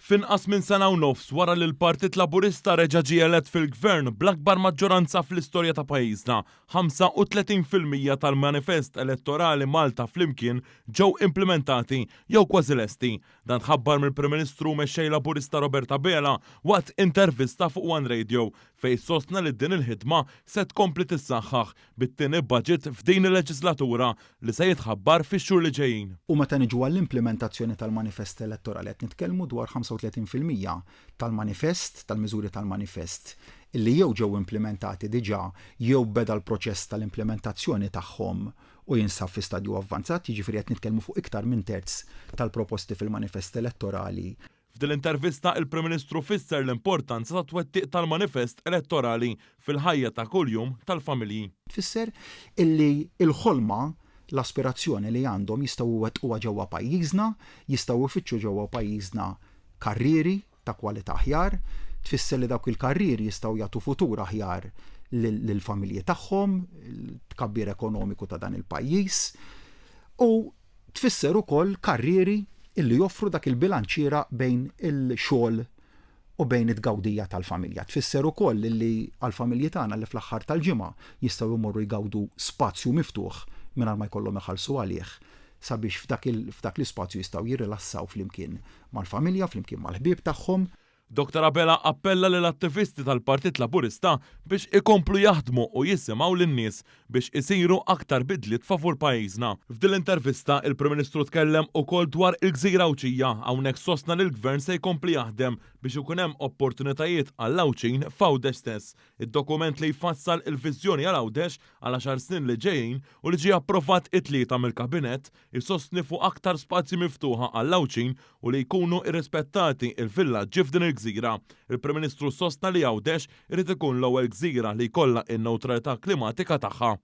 F'inqas minn sena u nofs wara li l-Partit Laburista reġa' ġie elett fil-Gvern bl-akbar maġġoranza fl-istorja ta' pajjiżna, 35% tal-manifest elettorali Malta flimkien ġew implementati jew kważi lesti. Dan tħabbar mill-Prim Ministru mexxej Laburista Roberta Bela waqt intervista fuq One Radio fejn sostna li din il-ħidma se tkompli tissaħħaħ bit-tieni budget f'din il-leġislatura li se jitħabbar fix-xhur li ġejjin. U meta niġu għall-implementazzjoni tal-manifest elettorali qed nitkellmu dwar 35% tal-manifest, tal-miżuri tal-manifest illi jew ġew implementati diġà jew beda l-proċess tal-implementazzjoni tagħhom u jinsab fi stadju avvanzat, jiġifieri qed nitkellmu fuq iktar minn terz tal-proposti fil-manifest elettorali. F'din intervista il-Prim Ministru fisser l-importanza ta' twettiq tal-manifest elettorali fil-ħajja ta' kuljum tal-familji. Tfisser illi il-ħolma l-aspirazzjoni li għandhom jistgħu wettquha ġewwa pajjiżna, jistgħu jfittxu ġewwa pajjiżna karrieri ta' kwalità aħjar, tfisser li dawk il-karrieri jistgħu jagħtu futur aħjar lill-familji tagħhom, il-tkabbir ekonomiku ta' dan il-pajjiż, u tfisser ukoll karrieri illi joffru dak il-bilanċira bejn il-xogħol u bejn it-tgawdija tal-familja. Tfisser ukoll li għall-familji tagħna li fl-aħħar tal-ġimgħa jistgħu jmorru jgawdu spazju miftuħ mingħajr ma jkollhom iħallsu għalih sabiex f'dak l-ispazju jistgħu jirrilassaw flimkien mal-familja, flimkien mal-ħbieb tagħhom. Dr. Bela appella lill attivisti tal-Partit Laburista biex ikomplu jaħdmu u jisimgħu lin-nies biex isiru aktar bidliet favur pajjiżna. F'din l-intervista il-Prim Ministru tkellem ukoll dwar il-Gżira Awċija hawnhekk sostna li l-Gvern se jkompli jaħdem biex ikun hemm opportunitajiet għall-Awċin f'Għawdex stess. Id-dokument li jfassal il-viżjoni għal Għawdex għal 10 snin li ġejjin u li ġie approvat it-tlieta mill-Kabinett isostni fuq aktar spazji miftuħa għall-Awċin u li jkunu irrispettati il-villaġġi f'din il-Gżira. Il-Prim Ministru sostna li Għawdex irid ikun l-ewwel gżira li jkollha n-newtralità klimatika tagħha.